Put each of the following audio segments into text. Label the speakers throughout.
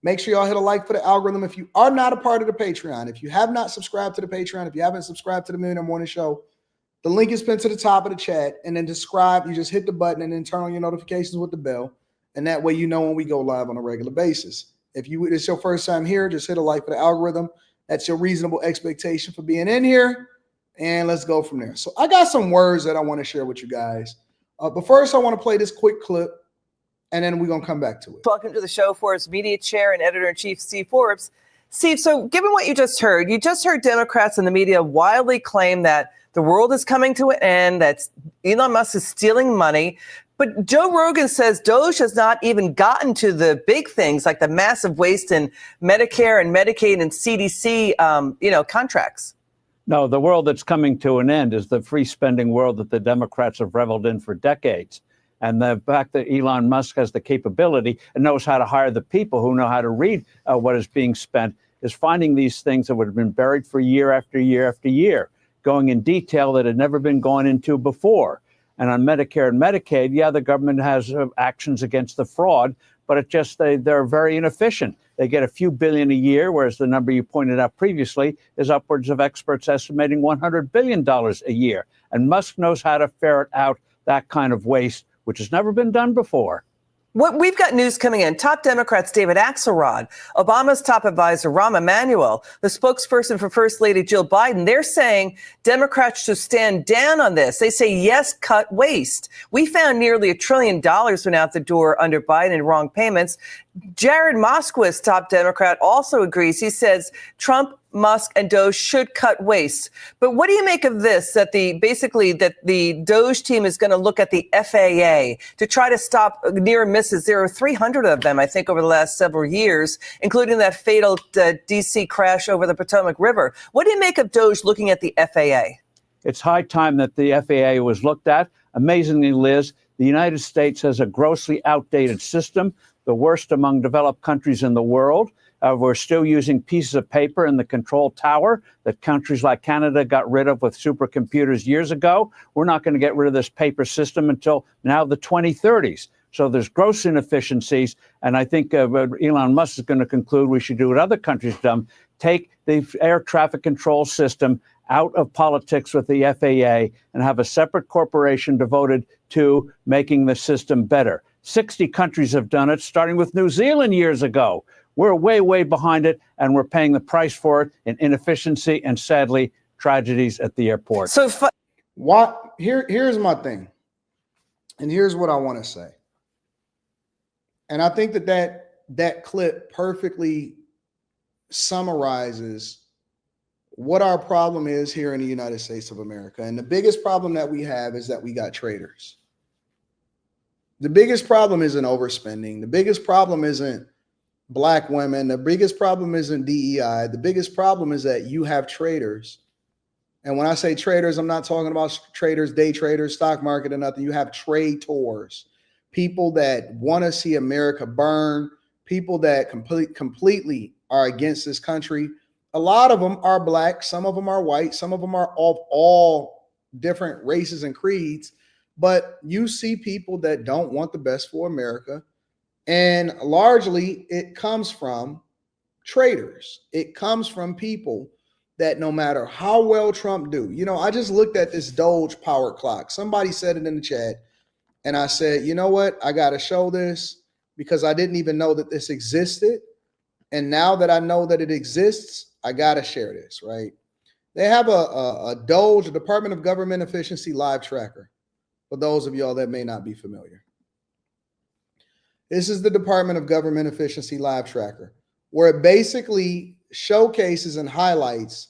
Speaker 1: Make sure y'all hit a like for the algorithm. If you are not a part of the Patreon, if you have not subscribed to the Patreon, if you haven't subscribed to the Millionaire Morning Show, the link is pinned to the top of the chat. And then to subscribe, you just hit the button and then turn on your notifications with the bell. And that way you know when we go live on a regular basis. If it's your first time here, just hit a like for the algorithm. That's your reasonable expectation for being in here. And let's go from there. So I got some words that I want to share with you guys. But first, I want to play this quick clip. And then we're going to come back to it.
Speaker 2: Welcome to the show, Forbes media chair and editor-in-chief Steve Forbes. Steve, so given what you just heard Democrats and the media wildly claim that the world is coming to an end, that Elon Musk is stealing money. But Joe Rogan says DOGE has not even gotten to the big things like the massive waste in Medicare and Medicaid and CDC, contracts.
Speaker 3: No, the world that's coming to an end is the free spending world that the Democrats have reveled in for decades. And the fact that Elon Musk has the capability and knows how to hire the people who know how to read what is being spent is finding these things that would have been buried for year after year after year, going in detail that had never been gone into before. And on Medicare and Medicaid, the government has actions against the fraud, but they're very inefficient. They get a few billion a year, whereas the number you pointed out previously is upwards of experts estimating $100 billion a year. And Musk knows how to ferret out that kind of waste, which has never been done before.
Speaker 2: We've got news coming in. Top Democrats David Axelrod, Obama's top advisor Rahm Emanuel, the spokesperson for First Lady Jill Biden, they're saying Democrats should stand down on this. They say, yes, cut waste. We found nearly $1 trillion went out the door under Biden in wrong payments. Jared Moskowitz, top Democrat, also agrees. He says Trump, Musk, and DOGE should cut waste. But what do you make of this, that the DOGE team is going to look at the FAA to try to stop near misses? There are 300 of them, I think, over the last several years, including that fatal D.C. crash over the Potomac River. What do you make of DOGE looking at the FAA?
Speaker 3: It's high time that the FAA was looked at. Amazingly, Liz, the United States has a grossly outdated system, the worst among developed countries in the world. We're still using pieces of paper in the control tower that countries like Canada got rid of with supercomputers years ago. We're not going to get rid of this paper system until now the 2030s. So there's gross inefficiencies. And I think Elon Musk is going to conclude we should do what other countries have done, take the air traffic control system out of politics with the FAA and have a separate corporation devoted to making the system better. 60 countries have done it, starting with New Zealand years ago. We're way, way behind it, and we're paying the price for it in inefficiency and, sadly, tragedies at the airport.
Speaker 1: Here's my thing, and here's what I want to say. And I think that clip perfectly summarizes what our problem is here in the United States of America. And the biggest problem that we have is that we got traitors. The biggest problem isn't overspending. The biggest problem isn't Black women. The biggest problem isn't DEI. The biggest problem is that you have traders. And when I say traders, I'm not talking about traders, day traders, stock market, or nothing. You have traitors, people that want to see America burn, people that completely are against this country. A lot of them are Black. Some of them are white. Some of them are of all different races and creeds. But you see people that don't want the best for America. And largely it comes from traitors. It comes from people that no matter how well Trump do, I just looked at this DOGE power clock. Somebody said it in the chat. And I said, you know what? I got to show this because I didn't even know that this existed. And now that I know that it exists, I got to share this, right? They have a DOGE, a Department of Government Efficiency live tracker. For those of y'all that may not be familiar. This is the Department of Government Efficiency Live Tracker, where it basically showcases and highlights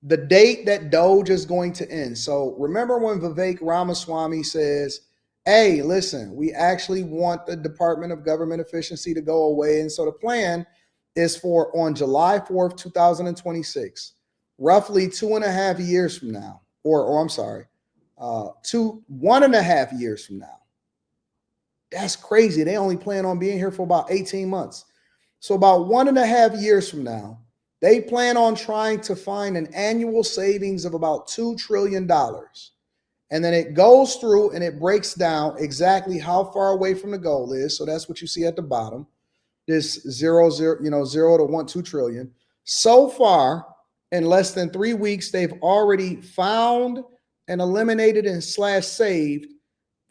Speaker 1: the date that DOGE is going to end. So remember when Vivek Ramaswamy says, hey, listen, we actually want the Department of Government Efficiency to go away. And so the plan is for on July 4th, 2026, roughly 2.5 years from now, or I'm sorry, 1.5 years from now. That's crazy. They only plan on being here for about 18 months. So about 1.5 years from now, they plan on trying to find an annual savings of about $2 trillion. And then it goes through and it breaks down exactly how far away from the goal is. So that's what you see at the bottom. this 0 to 1, 2 trillion. So far, in less than 3 weeks, they've already found and eliminated and saved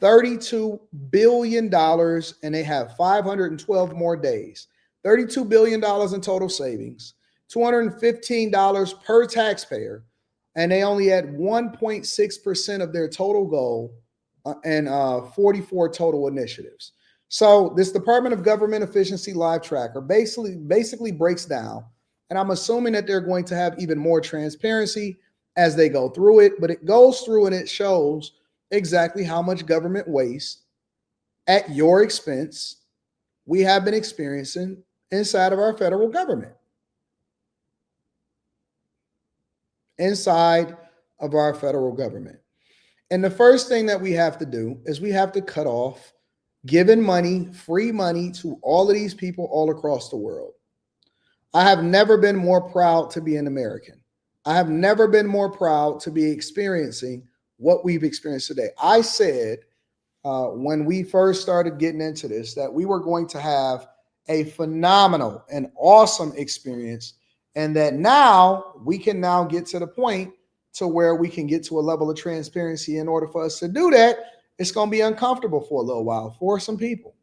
Speaker 1: $32 billion, and they have 512 more days. $32 billion in total savings, $215 per taxpayer, and they only had 1.6% of their total goal and 44 total initiatives. So this Department of Government Efficiency Live Tracker basically breaks down, and I'm assuming that they're going to have even more transparency as they go through it, but it goes through and it shows exactly how much government waste at your expense we have been experiencing inside of our federal government. Inside of our federal government. And the first thing that we have to do is we have to cut off giving money, free money to all of these people all across the world. I have never been more proud to be an American. I have never been more proud to be experiencing what we've experienced today. I said when we first started getting into this that we were going to have a phenomenal and awesome experience, and that now we can now get to the point to where we can get to a level of transparency. In order for us to do that, it's going to be uncomfortable for a little while for some people.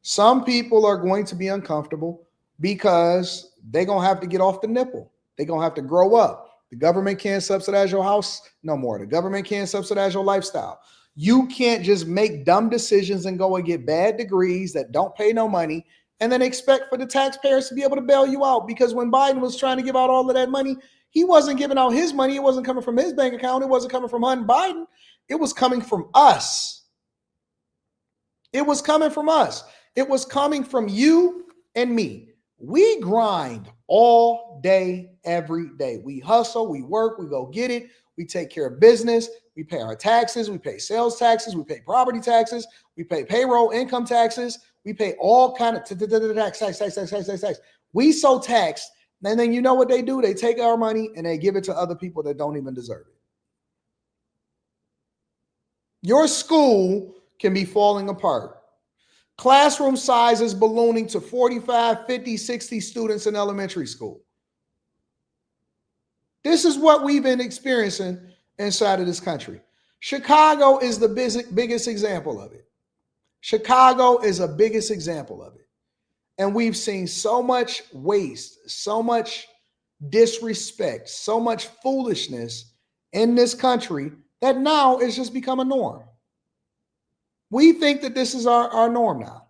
Speaker 1: Some people are going to be uncomfortable because they're going to have to get off the nipple. They're going to have to grow up. The government can't subsidize your house no more. The government can't subsidize your lifestyle. You can't just make dumb decisions and go and get bad degrees that don't pay no money and then expect for the taxpayers to be able to bail you out. Because when Biden was trying to give out all of that money, he wasn't giving out his money. It wasn't coming from his bank account. It wasn't coming from Hunter Biden. It was coming from us. It was coming from us. It was coming from you and me. We grind all day, every day. We hustle, we work, we go get it. We take care of business. We pay our taxes. We pay sales taxes. We pay property taxes. We pay payroll, income taxes. We pay all kind of tax. We so taxed. And then you know what they do? They take our money and they give it to other people that don't even deserve it. Your school can be falling apart. Classroom sizes ballooning to 45, 50, 60 students in elementary school. This is what we've been experiencing inside of this country. Chicago is the biggest example of it. Chicago is a biggest example of it. And we've seen so much waste, so much disrespect, so much foolishness in this country that now it's just become a norm. We think that this is our norm now,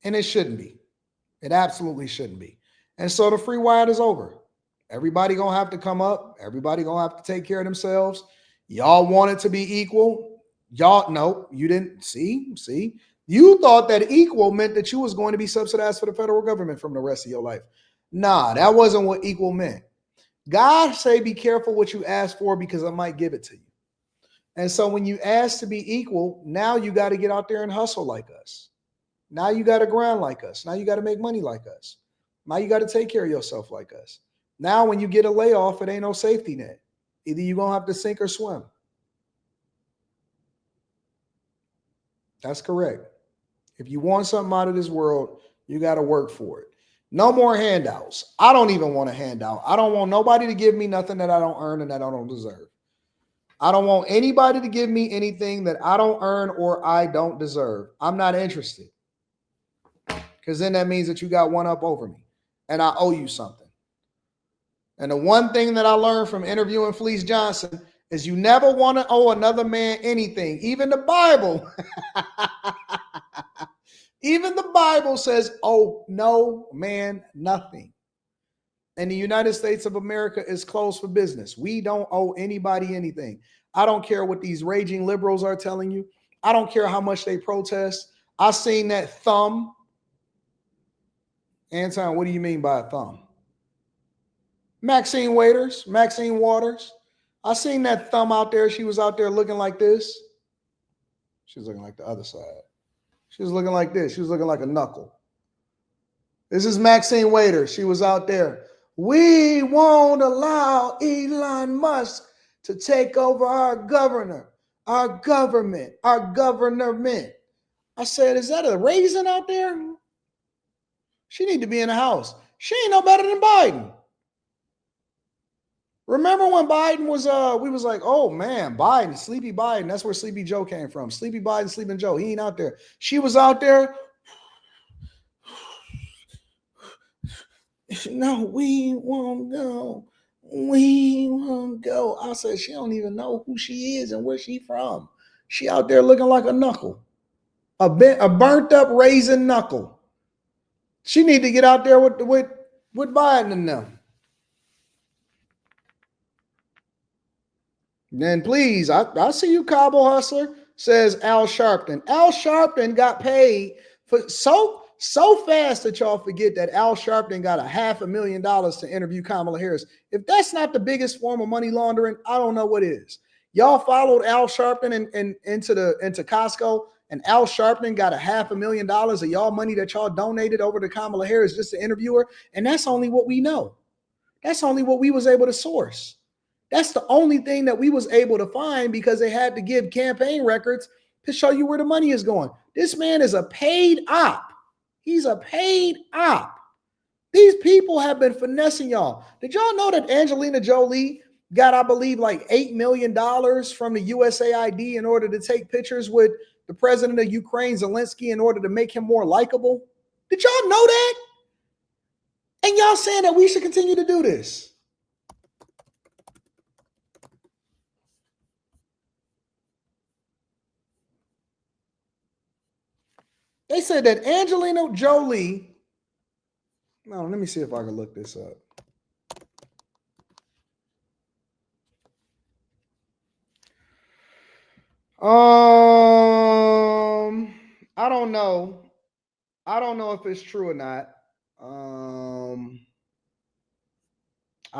Speaker 1: and it shouldn't be. It absolutely shouldn't be. And so the free ride is over. Everybody gonna have to come up. Everybody gonna have to take care of themselves. Y'all want it to be equal. Y'all, no, you didn't see. You thought that equal meant that you was going to be subsidized for the federal government from the rest of your life. Nah, that wasn't what equal meant. God say, be careful what you ask for because I might give it to you. And so when you ask to be equal, now you got to get out there and hustle like us. Now you got to grind like us. Now you got to make money like us. Now you got to take care of yourself like us. Now when you get a layoff, it ain't no safety net. Either you're going to have to sink or swim. That's correct. If you want something out of this world, you got to work for it. No more handouts. I don't even want a handout. I don't want nobody to give me nothing that I don't earn and that I don't deserve. I don't want anybody to give me anything that I don't earn or I don't deserve. I'm not interested. Because then that means that you got one up over me and I owe you something. And the one thing that I learned from interviewing Fleece Johnson is you never want to owe another man anything. Even the Bible. Even the Bible says, oh, no man, nothing. And the United States of America is closed for business. We don't owe anybody anything. I don't care what these raging liberals are telling you. I don't care how much they protest. I seen that thumb. Anton, what do you mean by a thumb? Maxine Waters. I seen that thumb out there. She was out there looking like this. She was looking like the other side. She was looking like this. She was looking like a knuckle. This is Maxine Waters. She was out there. We won't allow Elon Musk to take over our governor, our government, our government. I said, is that a raisin out there? She need to be in the house. She ain't no better than Biden. Remember when Biden was, we was like, oh man, Biden, Sleepy Biden. That's where Sleepy Joe came from. Sleepy Biden, Sleeping Joe. He ain't out there. She was out there. No, we won't go. We won't go. I said, she don't even know who she is and where she from. She out there looking like a knuckle. A burnt up raisin knuckle. She need to get out there with Biden and them. Then please, I see you, Cabo Hustler, says Al Sharpton. Al Sharpton got paid for so fast that y'all forget that Al Sharpton got $500,000 to interview Kamala Harris. If that's not the biggest form of money laundering, I don't know what is. Y'all followed Al Sharpton into Costco, and Al Sharpton got $500,000 of y'all money that y'all donated over to Kamala Harris just to interview her. And that's only what we know. That's only what we was able to source. That's the only thing that we was able to find because they had to give campaign records to show you where the money is going. This man is a paid op. He's a paid op. These people have been finessing y'all. Did y'all know that Angelina Jolie got, I believe, like $8 million from the USAID in order to take pictures with the president of Ukraine, Zelensky, in order to make him more likable? Did y'all know that? And y'all saying that we should continue to do this? They said that Angelina Jolie, no, let me see if I can look this up. I don't know. I don't know if it's true or not. I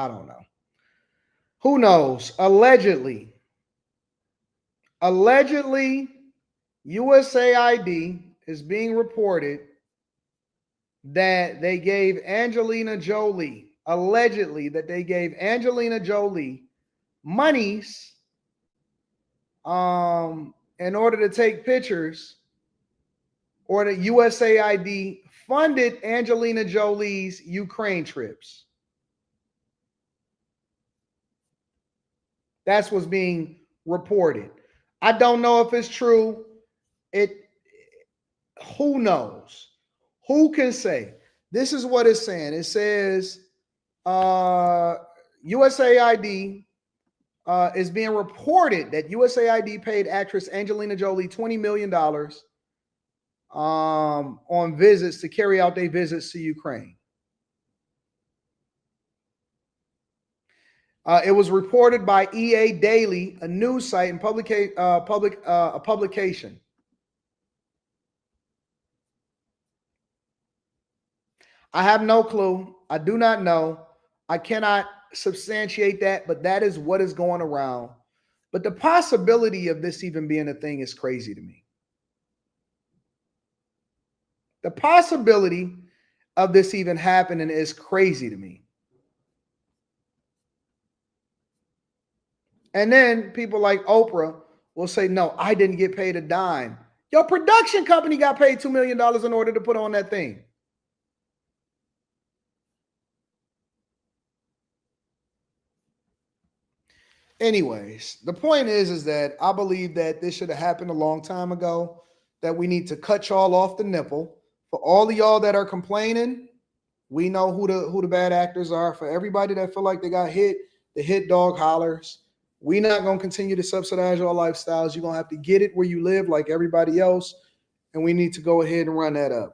Speaker 1: don't know. Who knows? Allegedly, USAID is being reported that they gave Angelina Jolie, allegedly that they gave Angelina Jolie monies in order to take pictures, or that USAID funded Angelina Jolie's Ukraine trips. That's what's being reported. I don't know if it's true. Who knows? Who can say? This is what it's saying. It says USAID is being reported that USAID paid actress Angelina Jolie $20 million on visits to carry out their visits to Ukraine. It was reported by EA Daily, a news site and a publication. I have no clue. I do not know. I cannot substantiate that, but that is what is going around. But the possibility of this even being a thing is crazy to me. The possibility of this even happening is crazy to me. And then people like Oprah will say, no, I didn't get paid a dime. Your production company got paid $2 million in order to put on that thing. Anyways, the point is that I believe that this should have happened a long time ago, that we need to cut y'all off the nipple. For all of y'all that are complaining, we know who the bad actors are. For everybody that feel like they got hit, the hit dog hollers. We're not going to continue to subsidize your lifestyles. You're going to have to get it where you live like everybody else. And we need to go ahead and run that up.